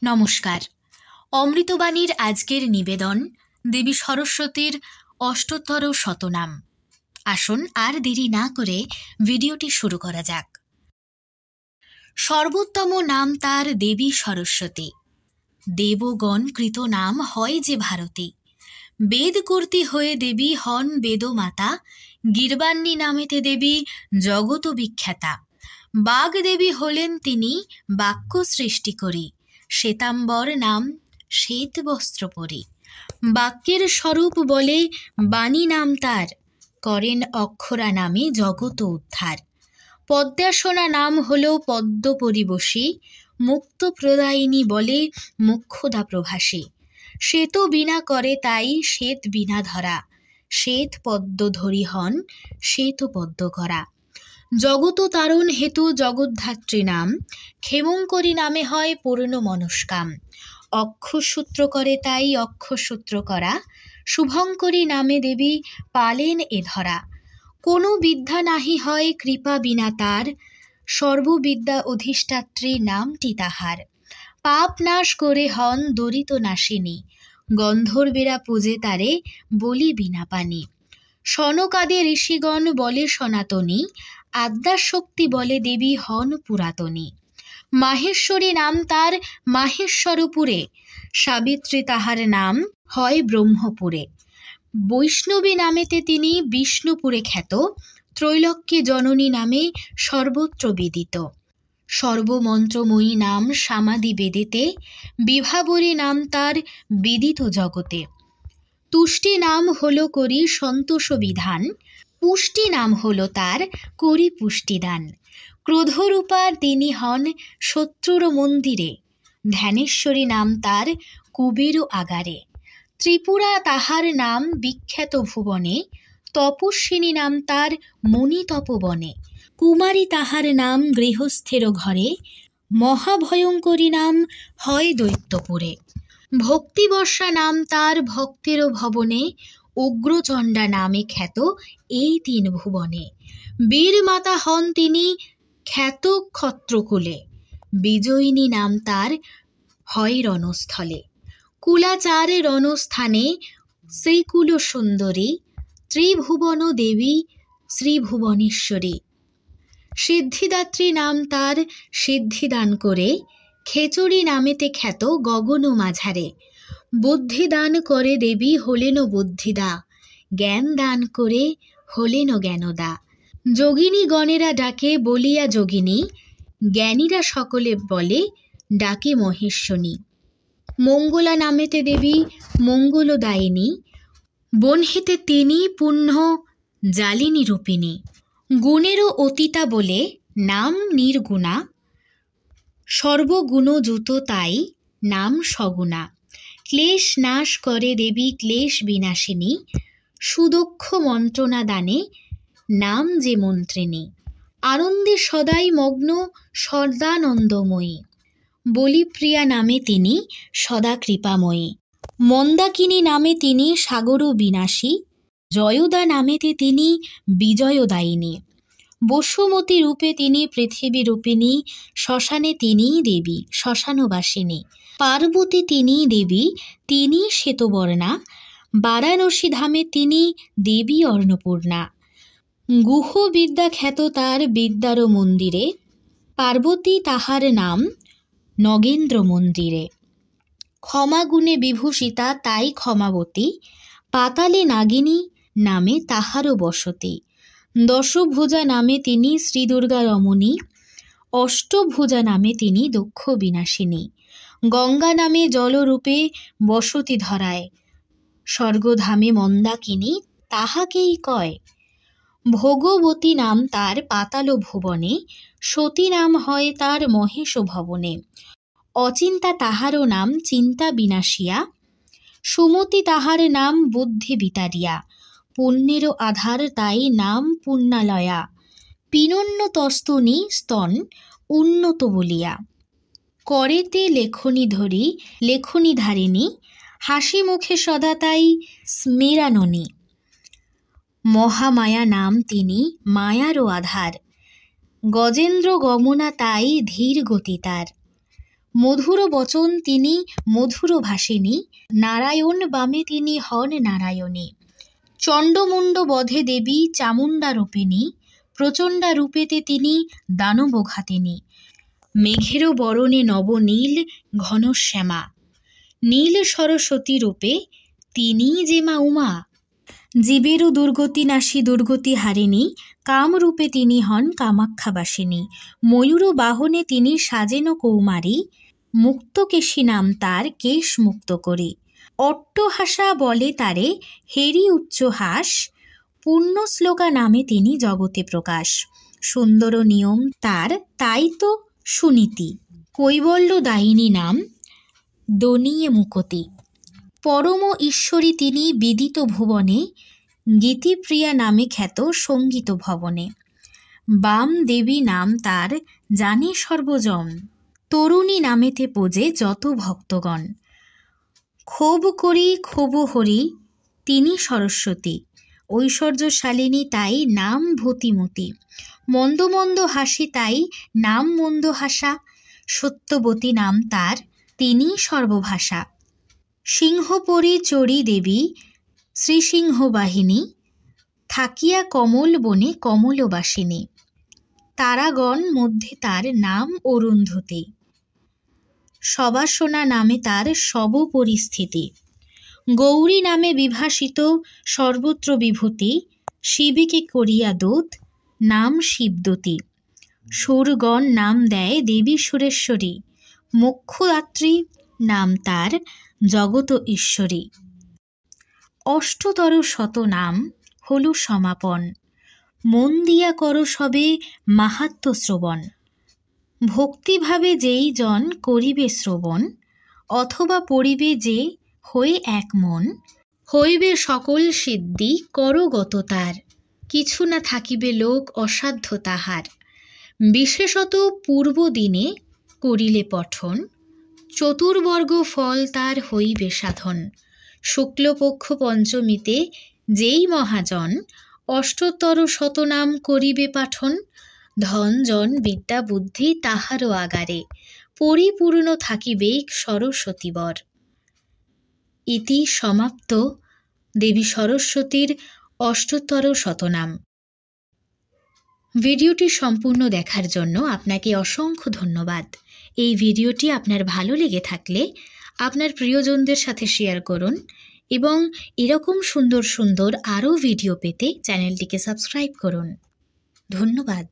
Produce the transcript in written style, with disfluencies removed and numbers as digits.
নমস্কার। অমৃতবাণীর আজকের নিবেদন দেবী সরস্বতীর অষ্টোত্তর শতনাম। আসুন আর দেরি না করে ভিডিওটি শুরু করা যাক। সর্বোত্তম নাম তার দেবী সরস্বতী। দেবগণ কৃত নাম হয় যে ভারতী। বেদ কর্তী হয়ে দেবী হন বেদমাতা। গীর্বাণী নামেতে দেবী জগত বিখ্যাতা। বাগদেবী হলেন তিনি বাক্য সৃষ্টি করি। শ্বেতাম্বর নাম শ্বেত বস্ত্র পরি। বাক্যের স্বরূপ বলে বাণী নাম তার। করেন অক্ষরা নামে জগত উদ্ধার। পদ্মাসনা নাম হল পদ্ম পরিবশী। মুক্ত প্রদায়িনী বলে মোক্ষদা প্রভাসী। শ্বেত বীণা করে তাই শ্বেত বীণা ধরা। শ্বেত পদ্ম ধরি হন শ্বেত পদ্ম করা। জগত তারণ হেতু জগদ্ধাত্রী নাম। ক্ষেমঙ্করী নামে হয় পূর্ণ মনস্কাম। অক্ষসূত্র করে তাই অক্ষসূত্র করা। শুভঙ্করী নামে দেবী পালেন এ ধরা। কোনো বিদ্যা নাহি হয় কৃপা বিনা তার। সর্ববিদ্যা অধিষ্ঠাত্রী নামটি তাহার। পাপ নাশ করে হন দরিত নাশিনী। গন্ধর্বেরা পূজে তারে বলি বিনা পানি। সনকাদে ঋষিগণ বলে সনাতনী। আদ্যাশক্তি বলে দেবী হন পুরাতনী। মাহেশ্বরী নাম তার মাহেশ্বরপুরে। সাবিত্রী তাহার নাম হয় ব্রহ্মপুরে। বৈষ্ণবী নামেতে তিনি বিষ্ণুপুরে খ্যাত। ত্রৈলোক্যে জননী নামে সর্বত্র বিদিত। সর্বমন্ত্রময়ী নাম সামাদি বেদেতে। বিভাবরী নাম তার বিদিত জগতে। তুষ্টি নাম হল করি সন্তোষ বিধান। পুষ্টি নাম হল তার করি পুষ্টিদান। ক্রোধরূপা তিনি হন শত্রুর মন্দিরে। ধ্যানেশ্বরী নাম তার কুবের আগারে। ত্রিপুরা তাহার নাম বিখ্যাত ভুবনে। তপস্বিনী নাম তার মুনি তপবনে। কুমারী তাহার নাম গৃহস্থের ঘরে। মহাভয়ঙ্করী নাম হয় দৈত্যপুরে। ভক্তিবর্ষা নাম তার ভক্তের ভবনে। উগ্রচণ্ডা নামে খ্যাত এই তিন ভুবনে। বীর মাতা হন তিনি খ্যাত ক্ষত্রকুলে। বিজয়িনী নাম তার হয় রণস্থলে। কুলাচার রণস্থানে শ্রীকুল সুন্দরী। ত্রিভুবন দেবী শ্রীভুবনেশ্বরী। সিদ্ধিদাত্রী নাম তার সিদ্ধিদান করে। খেচুড়ি নামেতে খ্যাত গগন মাঝারে। বুদ্ধিদান করে দেবী হলেন বুদ্ধিদা। জ্ঞান দান করে হলেন জ্ঞানদা। যোগিনী গণেরা ডাকে বলিয়া যোগিনী। জ্ঞানীরা সকলে বলে ডাকে মহেশ্বনী। মঙ্গলা নামেতে দেবী মঙ্গলদায়িনী। বনহেতে তিনি পুণ্য জালিনী রূপিণী। গুণেরও অতীতা বলে নাম নির্গুণা। সর্বগুণযুত তাই নাম সগুণা। ক্লেশ নাশ করে দেবী ক্লেশ বিনাশিনী। সুদক্ষ মন্ত্রণা দানে নাম যে মন্ত্রিনী। আনন্দে সদাই মগ্ন সদানন্দময়ী। বলিপ্রিয়া নামে তিনি সদা কৃপাময়ী। মন্দাকিনী নামে তিনি সাগর বিনাশী। জয়দা নামেতে তিনি বিজয়দায়িনী। বসুমতী রূপে তিনি পৃথিবী রূপিণী। শ্মশানে তিনিই দেবী শ্মশানবাসিনী। পার্বতী তিনিই দেবী তিনি শ্বেতবর্ণা। বারাণসী ধামে তিনি দেবী অন্নপূর্ণা। গুহ বিদ্যা খ্যাত তার বিদ্যার মন্দিরে। পার্বতী তাহার নাম নগেন্দ্র মন্দিরে। ক্ষমাগুণে বিভূষিতা তাই ক্ষমাবতী। পাতালে নাগিনী নামে তাহারও বসতি। দশভুজা নামে তিনি শ্রীদুর্গা রমণী। অষ্টভুজা নামে তিনি দক্ষ বিনাশিনী। গঙ্গা নামে জলরূপে বসতি ধরায়। স্বর্গধামে মন্দাকিনী তাহাকেই কয়। ভোগবতী নাম তার পাতাল ভুবনে। সতী নাম হয় তার মহেশ ভবনে। অচিন্তা তাহারও নাম চিন্তা বিনাশিয়া। সুমতি তাহার নাম বুদ্ধি বিতারিয়া। পুণ্যেরও আধার তাই নাম পুণ্যালয়া। পিনন্ন তস্তনী স্তন উন্নত বলিয়া। করেতে লেখনী ধরি লেখনী ধারিণী। হাসি মুখে সদা তাই স্মেরাননী। মহামায়া নাম তিনি মায়ারও আধার। গজেন্দ্র গমনা তাই ধীর গতি তার। মধুর বচন তিনি মধুর ভাষিনী, নারায়ণ বামে তিনি হন নারায়ণী। চণ্ডমুণ্ড বধে দেবী চামুণ্ডা রূপিণী, প্রচণ্ডা রূপেতে তিনি দানবঘাতিনী। মেঘেরও বরণে নবনীল ঘন শ্যামা, নীল সরস্বতী রূপে তিনি যে মা উমা। জীবেরও দুর্গতি নাশী দুর্গতি হারিণী, কামরূপে তিনি হন কামাখ্যাবাসিনী। ময়ূর বাহনে তিনি সাজেন কৌমারী, মুক্তকেশী নাম তার কেশ মুক্ত করি। অট্টহাসা বলে তারে হেরি উচ্চহাস, পূর্ণশ্লোকা নামে তিনি জগতে প্রকাশ। সুন্দর নিয়ম তার তাই তো সুনীতি, কৈবল্য দায়িনী নাম দনিয়ে মুকতি। পরম ঈশ্বরী তিনি বিদিত ভুবনে, গীতিপ্রিয়া নামে খ্যাত সঙ্গীত ভবনে। বাম দেবী নাম তার জানে সর্বজন, তরুণী নামেতে পোজে যত ভক্তগণ। ক্ষোভ করি ক্ষোভ হরি তিনি সরস্বতী, ঐশ্বর্যশালিনী তাই নাম ভূতিমতী। মন্দ মন্দ হাসি তাই নাম মন্দ হাসা, সত্যবতী নাম তার তিনি সর্বভাষা। সিংহপরি চরি দেবী শ্রীসিংহ বাহিনী, থাকিয়া কমল বনে কমলবাসিনী। তারাগণ মধ্যে তার নাম অরুন্ধতী, সবাসনা নামে তার সব পরিস্থিতি। গৌরী নামে বিভাসিত সর্বত্র বিভূতি, শিবীকে করিয়া দূত নাম শিবদূতী। সুরগণ নাম দেয় দেবী সুরেশ্বরী, মোক্ষদাত্রী নাম তার জগত ঈশ্বরী। অষ্টতর শত নাম হল সমাপন, মন দিয়া কর সবে মাহাত্ম্য শ্রবণ। ভক্তিভাবে যেই জন করিবে শ্রবণ, অথবা পড়িবে যে হয়ে এক মন। হইবে সকল সিদ্ধি করগত তার, কিছু না থাকিবে লোক অসাধ্য তাহার। বিশেষত পূর্ব দিনে করিলে পঠন, চতুর্বর্গ ফল তার হইবে সাধন। শুক্লপক্ষ পঞ্চমীতে যেই মহাজন, অষ্টতর শতনাম করিবে পাঠন। ধন জন বিদ্যা বুদ্ধি তাহারও আগারে, পরিপূর্ণ থাকিবে সরস্বতীবর। ইতি সমাপ্ত দেবী সরস্বতীর অষ্টতর শতনাম। ভিডিওটি সম্পূর্ণ দেখার জন্য আপনাকে অসংখ্য ধন্যবাদ। এই ভিডিওটি আপনার ভালো লেগে থাকলে আপনার প্রিয়জনদের সাথে শেয়ার করুন এবং এরকম সুন্দর সুন্দর আরও ভিডিও পেতে চ্যানেলটিকে সাবস্ক্রাইব করুন। ধন্যবাদ।